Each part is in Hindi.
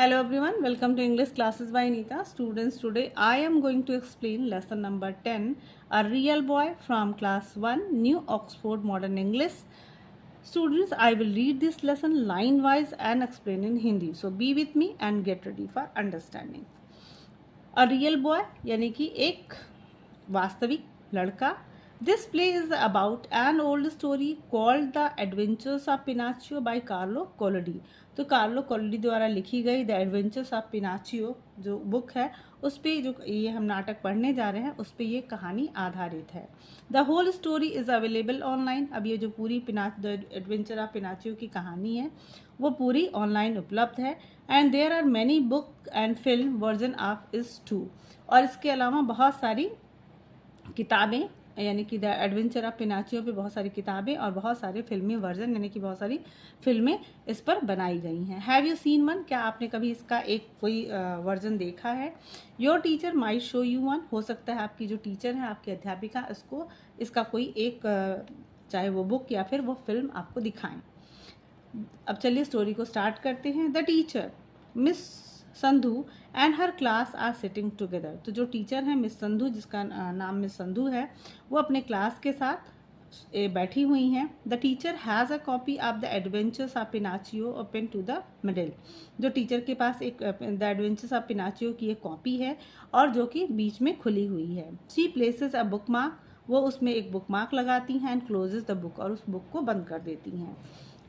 Hello everyone, welcome to English classes by Anita. Students, today I am going to explain lesson number 10, A Real Boy from class 1, New Oxford Modern English. Students, I will read this lesson line wise and explain in Hindi. So be with me and get ready for understanding. A real boy यानी कि एक वास्तविक लड़का. This play is about an old story called the adventures of Pinocchio by Carlo Collodi. तो कार्लो कोलोडी द्वारा लिखी गई द एडवेंचर्स ऑफ पिनाचियो जो बुक है उस पे जो ये हम नाटक पढ़ने जा रहे हैं उस पे ये कहानी आधारित है. The whole story is available online. अब ये जो पूरी द एडवेंचर ऑफ पिनाचियो की कहानी है वो पूरी ऑनलाइन उपलब्ध है. And there are many book and film version of is too. और इसके अलावा बहुत सारी किताबें यानी कि द एडवेंचर ऑफ पिनाचियो पे बहुत सारी किताबें और बहुत सारे फिल्मी वर्जन यानी कि बहुत सारी फिल्में इस पर बनाई गई हैं. Have you seen one. क्या आपने कभी इसका एक कोई वर्जन देखा है. Your teacher might show you one. हो सकता है आपकी जो टीचर है आपकी अध्यापिका इसका कोई एक चाहे वो बुक या फिर वो फिल्म आपको दिखाएं. अब चलिए स्टोरी को स्टार्ट करते हैं. The teacher miss Sandhu and her class are sitting together. तो जो टीचर हैं मिस संधू जिसका नाम मिस संधू है वो अपने क्लास के साथ बैठी हुई हैं. The teacher has a copy of the adventures of Pinocchio open to the middle. जो टीचर के पास एक द एडवेंचर्स ऑफ पिनाचियो की एक कॉपी है और जो कि बीच में खुली हुई है. She places a book mark. वो उसमें एक बुक मार्क लगाती हैं एंड क्लोजेज द बुक और उस बुक को बंद कर देती हैं.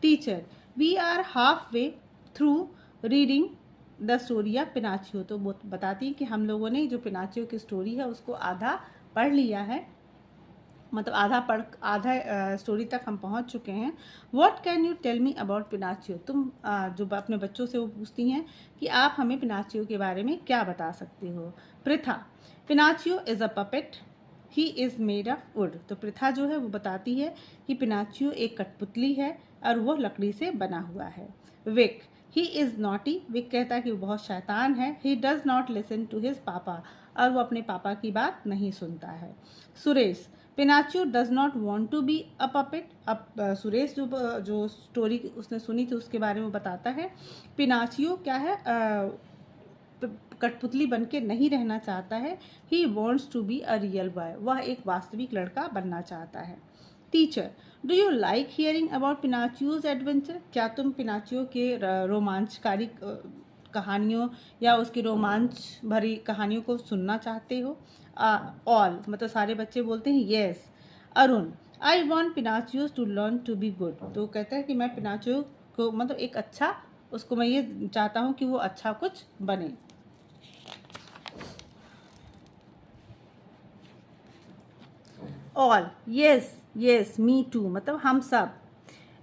Teacher we are halfway through reading the story of Pinocchio. तो वो बताती हैं कि हम लोगों ने जो पिनाचियो की स्टोरी है उसको आधा पढ़ लिया है, मतलब आधा स्टोरी तक हम पहुंच चुके हैं. What can you tell me about Pinocchio. तुम जो अपने बच्चों से वो पूछती हैं कि आप हमें पिनाचियो के बारे में क्या बता सकते हो. Pritha Pinocchio is a puppet he is made of wood. तो पृथा जो है वो बताती है कि पिनाचियो एक कठपुतली है और वो लकड़ी से बना हुआ है. Vic he is naughty. Vic कहता है कि वो बहुत शैतान है. He does not listen to his papa. और वो अपने पापा की बात नहीं सुनता है. Suresh Pinocchio does not want to be a puppet. अब सुरेश जो स्टोरी उसने सुनी थी उसके बारे में बताता है. पिनाचियो क्या है कठपुतली बन के नहीं रहना चाहता है. He wants to be a real boy. वह एक वास्तविक लड़का बनना चाहता है. Teacher do you like hearing about Pinocchio's adventure. क्या तुम पिनाचियो के रोमांचकारी कहानियों या उसकी रोमांच भरी कहानियों को सुनना चाहते हो. ऑल मतलब सारे बच्चे बोलते हैं yes. Arun I want Pinocchio's to learn to be good. तो कहता है कि मैं पिनाचियो को मतलब एक अच्छा उसको मैं ये चाहता हूँ कि वो अच्छा कुछ बने. All yes yes me too मतलब हम सब.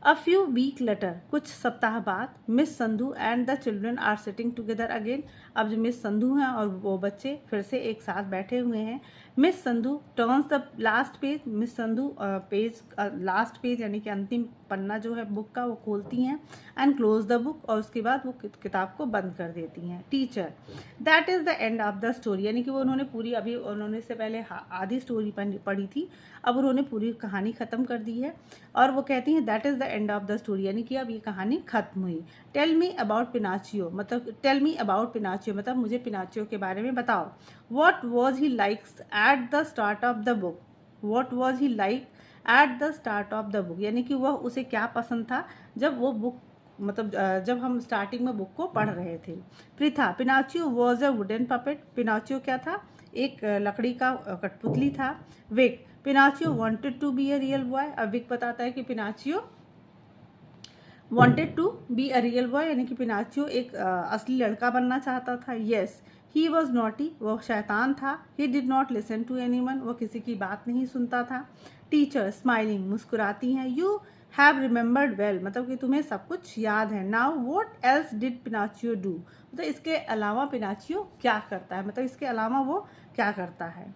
अ फ्यू वीक लेटर कुछ सप्ताह बाद Miss Sandhu and the children are sitting together again. अब जो मिस संधू हैं और वो बच्चे फिर से एक साथ बैठे हुए हैं. Miss Sandhu turns the last page. Miss Sandhu page last page यानी कि अंतिम पन्ना जो है बुक का वो खोलती हैं एंड क्लोज द बुक और उसके बाद वो किताब को बंद कर देती हैं. Teacher that is the end of the story. यानी कि वो उन्होंने पूरी अभी उन्होंने इससे पहले आधी स्टोरी पढ़ी थी. अब उन्होंने पूरी कहानी ख़त्म कर दी है और वो कहती हैं that is the end of the story. यानी कि अब ये कहानी ख़त्म हुई. टेल मी अबाउट पिनाचियो मतलब मुझे पिनाचियो के बारे में बताओ. What was he likes at the start of the book. What was he like at the start of the book. यानी कि वह उसे क्या पसंद था जब वो बुक मतलब जब हम स्टार्टिंग में बुक को पढ़ रहे थे. Pritha Pinocchio was a wooden puppet. Pinocchio क्या था एक लकड़ी का कठपुतली था. Vik Pinocchio wanted to be a real boy. अब विक बताता है कि Pinocchio wanted to be a real boy यानी कि पिनाचियो एक असली लड़का बनना चाहता था. Yes he was naughty. वह शैतान था. He did not listen to anyone. वह किसी की बात नहीं सुनता था. टीचर स्माइलिंग मुस्कुराती हैं. यू हैव रिमेंबर्ड वेल मतलब कि तुम्हें सब कुछ याद है. Now what else did Pinocchio do. मतलब इसके अलावा पिनाचियो क्या करता है मतलब इसके अलावा वो क्या करता है.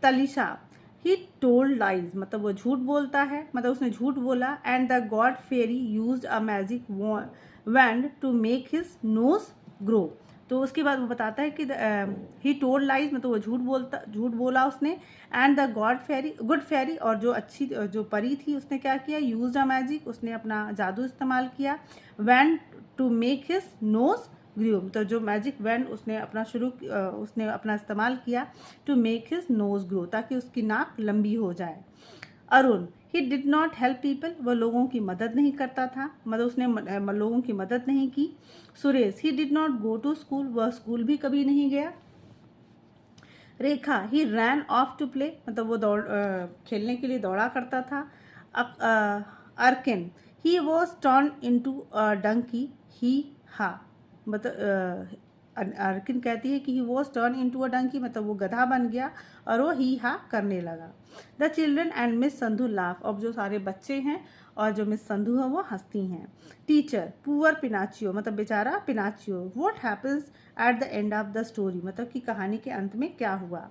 तलिशा ही टोल्ड लाइज मतलब वो झूठ बोलता है मतलब उसने झूठ बोला. And the god fairy used a magic wand to make his nose grow. तो उसके बाद वो बताता है कि ही टोल्ड लाइज, मतलब वो झूठ बोला उसने। एंड द गुड फेरी, और जो अच्छी जो परी थी उसने क्या किया, यूज अ मैजिक, उसने अपना जादू इस्तेमाल किया। Wand to make his nose grew, तो जो मैजिक वैन उसने अपना इस्तेमाल किया to make his nose grow, ताकि उसकी नाक लंबी हो जाए। Arun, he did not help people, वह लोगों की मदद नहीं करता था, मतलब उसने लोगों की मदद नहीं की। Suresh, he did not go to school, वह स्कूल भी कभी नहीं गया। Rekha, he ran off to play, मतलब वो खेलने के लिए दौड़ा करता था। Arkin, he was turn in to donkey, he हा, मतलब अर्किन कहती है कि he was turn in to a donkey, मतलब वो गधा बन गया और वो ही हा करने लगा। The children and miss Sandhu laugh, अब जो सारे बच्चे हैं और जो मिस संधु है वो हंसती हैं। टीचर, पुअर पिनाचियो, मतलब बेचारा Pinocchio. What happens at the end of the story, मतलब कि कहानी के अंत में क्या हुआ।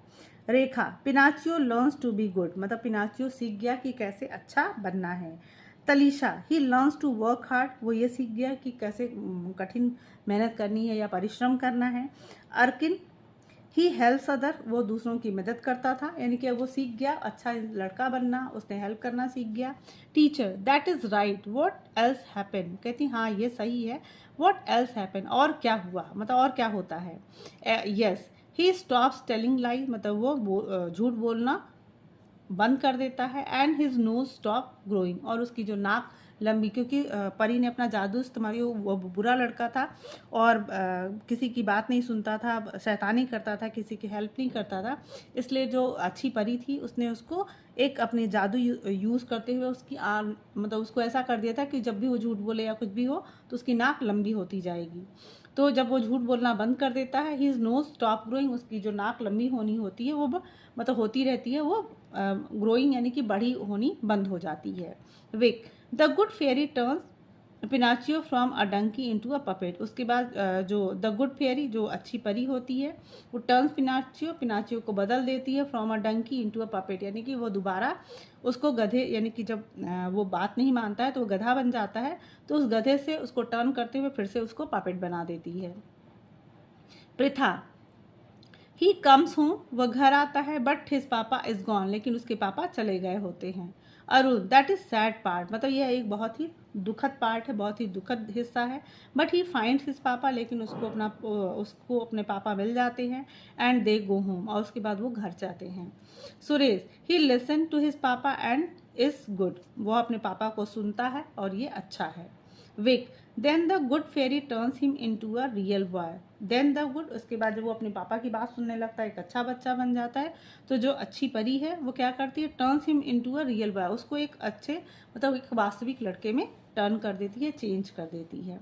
Rekha, Pinocchio learns to be good, मतलब पिनाचियो सीख गया कि कैसे अच्छा बनना है। Talisha, he learns to work hard, वो ये सीख गया कि कैसे कठिन मेहनत करनी है या परिश्रम करना है। अर्किन, ही हेल्प्स अदर, वो दूसरों की मदद करता था, यानी कि वो सीख गया अच्छा लड़का बनना, उसने हेल्प करना सीख गया। Teacher, that is right, what else happen, कहती हाँ ये सही है। व्हाट एल्स हैपन, और क्या हुआ, मतलब और क्या होता है। यस, ही स्टॉप्स टेलिंग लाई, मतलब वो झूठ बोलना बंद कर देता है। And his nose stop growing, और उसकी जो नाक लंबी, क्योंकि परी ने अपना जादू इस्तेमाल किया, वो बुरा लड़का था और किसी की बात नहीं सुनता था, शैतानी करता था, किसी की हेल्प नहीं करता था, इसलिए जो अच्छी परी थी उसने उसको एक अपने जादू यूज़ करते हुए मतलब उसको ऐसा कर दिया था कि जब भी वो झूठ बोले या कुछ भी हो तो उसकी नाक लंबी होती जाएगी। तो जब वो झूठ बोलना बंद कर देता है, हिज नोज स्टॉप ग्रोइंग, उसकी जो नाक लंबी होनी होती है वो मतलब होती रहती है, वो ग्रोइंग यानी कि बड़ी होनी बंद हो जाती है। Vik, the good fairy turns Pinocchio from a donkey into a puppet, उसके बाद जो द गुड फेयरी जो अच्छी परी होती है वो टर्न्स पिनाचियो को बदल देती है from a donkey into a puppet, यानी कि वो दोबारा उसको गधे, यानी कि जब वो बात नहीं मानता है तो वो गधा बन जाता है, तो उस गधे से उसको टर्न करते हुए फिर से उसको पपेट बना देती है। प्रथा, ही कम्स होम, वह घर आता है, बट हिज पापा इज गॉन, लेकिन उसके पापा चले गए होते हैं। Arun, that is sad part, मतलब यह एक बहुत ही दुखद पार्ट है, बहुत ही दुखद हिस्सा है। बट ही फाइंड्स हिज पापा, लेकिन उसको अपने पापा मिल जाते हैं। एंड दे गो होम, और उसके बाद वो घर जाते हैं। सुरेश, ही listen to his papa and is good, वह अपने पापा को सुनता है और ये अच्छा है। विक, then the good fairy turns him into a real boy, then the good, उसके बाद जब वो अपने पापा की बात सुनने लगता है, एक अच्छा बच्चा बन जाता है, तो जो अच्छी परी है वो क्या करती है, turns him into a real boy, उसको एक अच्छे मतलब एक वास्तविक लड़के में टर्न कर देती है, चेंज कर देती है।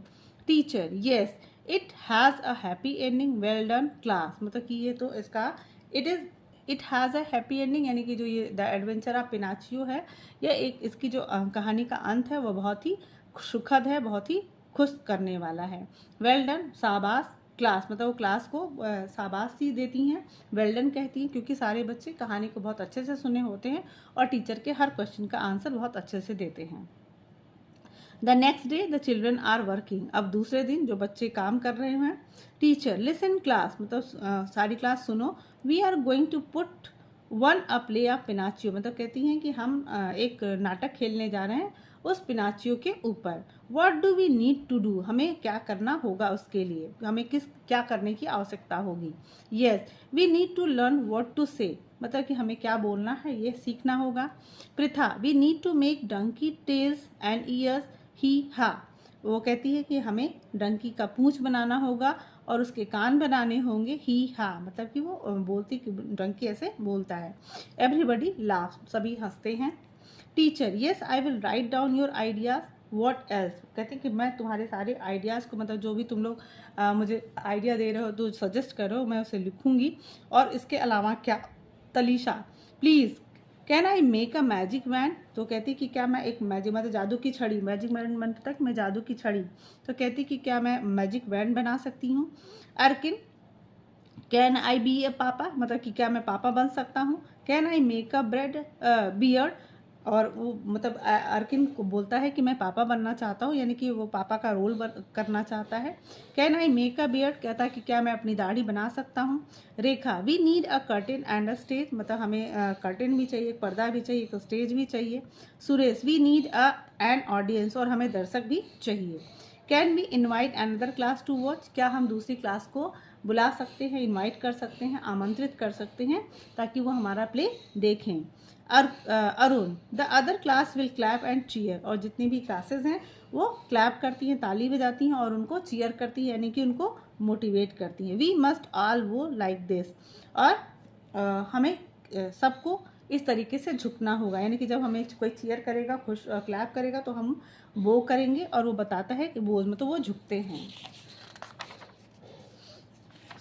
Teacher, yes, it has a happy ending, well done class, मतलब कि ये तो इसका it has a happy ending, यानी कि जो ये द एडवेंचर ऑफ पिनाचियो है, यह एक इसकी जो कहानी का अंत है वो बहुत ही सुखद है, बहुत ही खुश करने वाला है। वेल डन, शाबाश, क्लास, मतलब वो क्लास को शाबाशी देती हैं, वेल डन कहती हैं, क्योंकि सारे बच्चे कहानी को बहुत अच्छे से सुने होते हैं और टीचर के हर क्वेश्चन का आंसर बहुत अच्छे से देते हैं। The next day the children are working, अब दूसरे दिन जो बच्चे काम कर रहे हैं। टीचर, लिसन क्लास, मतलब सारी क्लास सुनो, we are going to put on a play of Pinocchio, मतलब कहती हैं कि हम एक नाटक खेलने जा रहे हैं उस पिनाचियो के ऊपर। What do we need to do, हमें क्या करना होगा, उसके लिए हमें क्या करने की आवश्यकता होगी। Yes, we need to learn what to say, मतलब कि हमें क्या बोलना है ये सीखना होगा। Pratha, we need to make donkey tails and ears, he हा, वो कहती है कि हमें डंकी का पूंछ बनाना होगा और उसके कान बनाने होंगे, ही हा, मतलब कि वो बोलती कि डंकी ऐसे बोलता है। एवरीबडी लाफ, सभी हंसते हैं। Teacher, yes I will write down your ideas, what else, कहते हैं कि मैं तुम्हारे सारे आइडियाज़ को, मतलब जो भी तुम लोग मुझे आइडिया दे रहे हो तो सजेस्ट करो, मैं उसे लिखूंगी, और इसके अलावा क्या। Talisha, please can I make a magic wand, तो कहती कि क्या मैं एक मैजिक, मतलब जादू की छड़ी, मैजिक वैन तक मैं जादू की छड़ी, तो कहती कि क्या मैं मैजिक वैन बना सकती हूँ। अर्किन, कैन आई बी ए पापा, मतलब कि क्या मैं पापा बन सकता हूँ। Can I make a beard, और वो मतलब अर्किन को बोलता है कि मैं पापा बनना चाहता हूँ, यानी कि वो पापा का रोल करना चाहता है। Can I make a beard, कहता है कि क्या मैं अपनी दाढ़ी बना सकता हूँ। Rekha, we need a curtain and a stage, मतलब हमें कर्टेन भी चाहिए, पर्दा भी चाहिए, एक स्टेज भी चाहिए। Suresh, we need an audience, और हमें दर्शक भी चाहिए। Can we invite another class to watch, क्या हम दूसरी क्लास को बुला सकते हैं, इनवाइट कर सकते हैं, आमंत्रित कर सकते हैं ताकि वो हमारा प्ले देखें। Arun, the other class will clap and cheer, और जितनी भी क्लासेस हैं वो क्लैप करती हैं, ताली बजाती हैं और उनको चीयर करती हैं, यानी कि उनको मोटिवेट करती हैं। वी मस्ट ऑल वो लाइक दिस, और हमें सबको इस तरीके से झुकना होगा, यानी कि जब हमें कोई चीयर करेगा, खुश क्लैप करेगा, तो हम वो करेंगे, और वो बताता है कि वो मतलब वो झुकते हैं।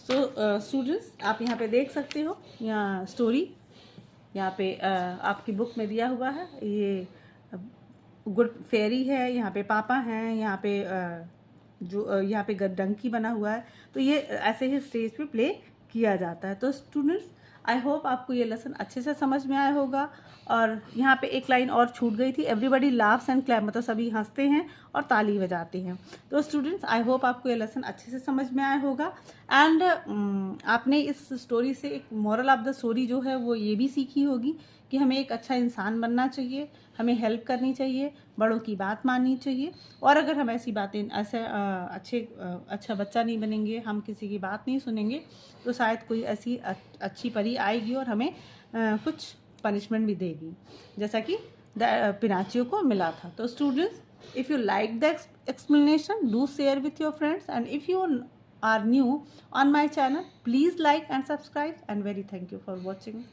सो स्टूडेंट्स, आप यहाँ पे देख सकते हो यहाँ स्टोरी, यहाँ पे आपकी बुक में दिया हुआ है। ये गुड फेरी है, यहाँ पे पापा हैं, यहाँ पे जो यहाँ पे डंकी बना हुआ है। तो ये ऐसे ही स्टेज पे प्ले किया जाता है। तो स्टूडेंट्स, आई होप आपको ये लेसन अच्छे से समझ में आया होगा। और यहाँ पे एक लाइन और छूट गई थी, एवरीबडी लाफ्स एंड क्लैप, मतलब सभी हंसते हैं और ताली बजाते हैं। तो स्टूडेंट्स, आई होप आपको ये लेसन अच्छे से समझ में आया होगा। एंड आपने इस स्टोरी से एक मॉरल ऑफ द स्टोरी जो है वो ये भी सीखी होगी कि हमें एक अच्छा इंसान बनना चाहिए, हमें हेल्प करनी चाहिए, बड़ों की बात माननी चाहिए। और अगर हम ऐसी बातें ऐसे अच्छा बच्चा नहीं बनेंगे, हम किसी की बात नहीं सुनेंगे, तो शायद कोई ऐसी अच्छी परी आएगी और हमें कुछ पनिशमेंट भी देगी, जैसा कि पिनाचियो को मिला था। तो students, if you like the explanation, do share with your friends, and if you are new on my channel, please like and subscribe, and very thank you for watching.